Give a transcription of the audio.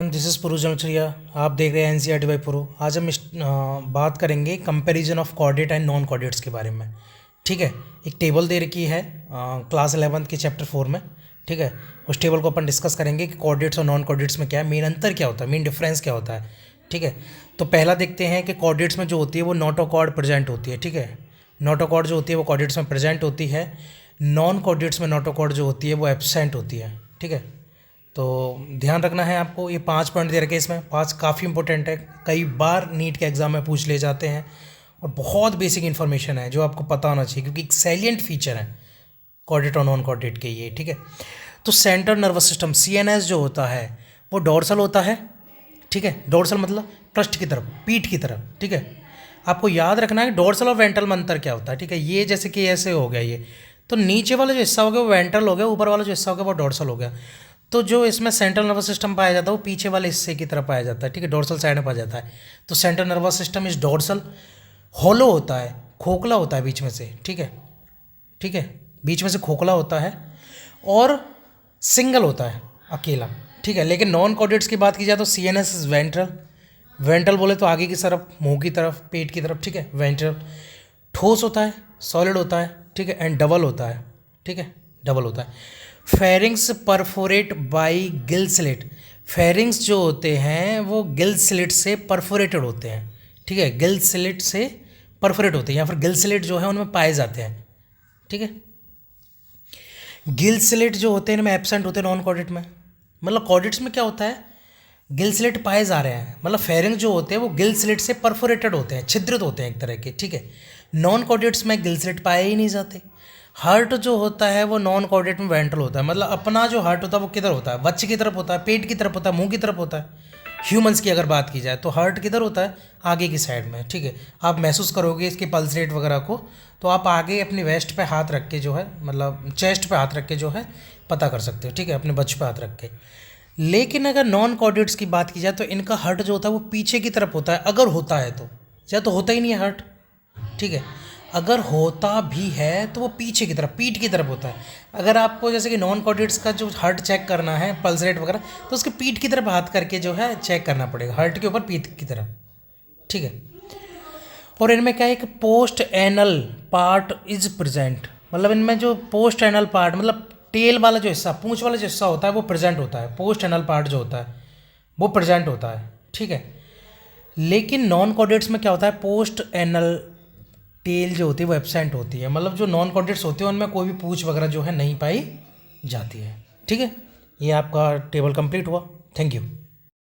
This is पुरु जमचरिया। आप देख रहे हैं एनसीईआरटी बाय पुरु। आज हम बात करेंगे comparison of coordinate and non coordinates के बारे में। ठीक है, एक टेबल दे रखी है क्लास 11 के चैप्टर 4 में। ठीक है, उस टेबल को अपन डिस्कस करेंगे कि कोऑर्डिनेट्स और नॉन कोऑर्डिनेट्स में क्या है, मेन अंतर क्या होता है, मेन डिफरेंस क्या होता है। ठीक है, तो पहला देखते हैं कि कोऑर्डिनेट्स में जो होती है वो नॉट अ कॉर्ड प्रेजेंट होती है। ठीक है, नॉट अ कॉर्ड जो होती है वो कोऑर्डिनेट्स में प्रेजेंट होती है। नॉन कोऑर्डिनेट्स में नॉट अ कॉर्ड जो होती है वो एब्सेंट होती है। ठीक है, तो ध्यान रखना है आपको। ये 5 पॉइंट दे रखे हैं इसमें, 5 काफ़ी इंपॉर्टेंट है, कई बार नीट के एग्जाम में पूछ ले जाते हैं और बहुत बेसिक इन्फॉर्मेशन है जो आपको पता होना चाहिए क्योंकि एक सैलिएंट फीचर है कोऑर्डिनेट और नॉन कोऑर्डिनेट के ये। ठीक है, तो सेंट्रल नर्वस सिस्टम CNS जो होता है वो डोर्सल होता है। ठीक है, डोर्सल मतलब पृष्ठ की तरफ, पीठ की तरफ। ठीक है, आपको याद रखना है डोर्सल और वेंट्रल में अंतर क्या होता है। ठीक है, ये जैसे कि ऐसे हो गया, ये तो नीचे वाला जो हिस्सा हो गया वो वेंट्रल हो गया, ऊपर वाला जो हिस्सा हो गया वो डोर्सल हो गया। तो जो इसमें सेंट्रल नर्वस सिस्टम पाया जाता है वो पीछे वाले हिस्से की तरफ पाया जाता है। ठीक है, डोर्सल साइड में पाया जाता है। तो सेंट्रल नर्वस सिस्टम इस डोर्सल, हॉलो होता है, खोखला होता है बीच में से। ठीक है, ठीक है, बीच में से खोखला होता है और सिंगल होता है, अकेला। ठीक है, लेकिन नॉन कोऑर्डिनेट्स की बात की जाए तो CNS इज वेंट्रल। वेंट्रल बोले तो आगे की तरफ, मुंह की तरफ, पेट की तरफ। ठीक है, वेंट्रल ठोस होता है, सॉलिड होता है। ठीक है, एंड डबल होता है। ठीक है, डबल होता है। Pharynx perforate by Gill slit. Pharynx जो होते हैं वो गिल स्लिट से परफोरेटेड होते हैं। ठीक है, गिल स्लिट से परफोरेट होते हैं या फिर गिल स्लिट जो है उनमें पाए जाते हैं। ठीक है, गिल स्लिट जो होते हैं इनमें एब्सेंट होते हैं नॉन कोऑर्डिनेट में। मतलब कोऑर्डिनेट्स में क्या होता है, गिल स्लिट पाए जा रहे हैं, मतलब फेरिंग जो होते हैं वो गिल स्लिट से परफोरेटेड होते हैं, छिद्रित होते हैं एक तरह के। ठीक है, नॉन कोऑर्डिनेट्स में गिल स्लिट पाए ही नहीं जाते। हार्ट जो होता है वो नॉन कोऑर्डिनेट में वेंट्रल होता है, मतलब अपना जो हार्ट होता है वो किधर होता है, वक्ष की तरफ होता है, पेट की तरफ होता है, मुंह की तरफ होता है। ह्यूमंस की अगर बात की जाए तो हार्ट किधर होता है, आगे की साइड में। ठीक है, आप महसूस करोगे इसके पल्स रेट वगैरह को, तो आप आगे अपनी वेस्ट पे हाथ रख के जो है, मतलब चेस्ट पे हाथ रख के जो है पता कर सकते हो। ठीक है, अपने बच्चे पे हाथ रख के। लेकिन अगर नॉन कोऑर्डिनेट्स की बात की जाए तो इनका हार्ट जो होता है वो पीछे की तरफ होता है, अगर होता है तो, या तो होता ही नहीं है हार्ट। ठीक है, अगर होता भी है तो वो पीछे की तरफ, पीठ की तरफ होता है। अगर आपको जैसे कि नॉन कोऑर्डिनेट्स का जो हार्ट चेक करना है, पल्स रेट वगैरह, तो उसके पीठ की तरफ हाथ करके जो है चेक करना पड़ेगा, हार्ट के ऊपर पीठ की तरफ। ठीक है, और इनमें क्या है, एक post anal part is present, मतलब इनमें जो पोस्ट एनल पार्ट मतलब टेल वाला जो हिस्सा, पूंछ वाला जो हिस्सा होता है वो प्रेजेंट होता है। पोस्ट एनल पार्ट जो होता है वो प्रेजेंट होता है। ठीक है, लेकिन नॉन कोऑर्डिनेट्स में क्या होता है, पोस्ट एनल टेल जो होती है वो एब्सेंट होती है, मतलब जो नॉन कोऑर्डिनेट्स होते हैं उनमें कोई भी पूंछ वगैरह जो है नहीं पाई जाती है। ठीक है, ये आपका टेबल कंप्लीट हुआ। Thank you.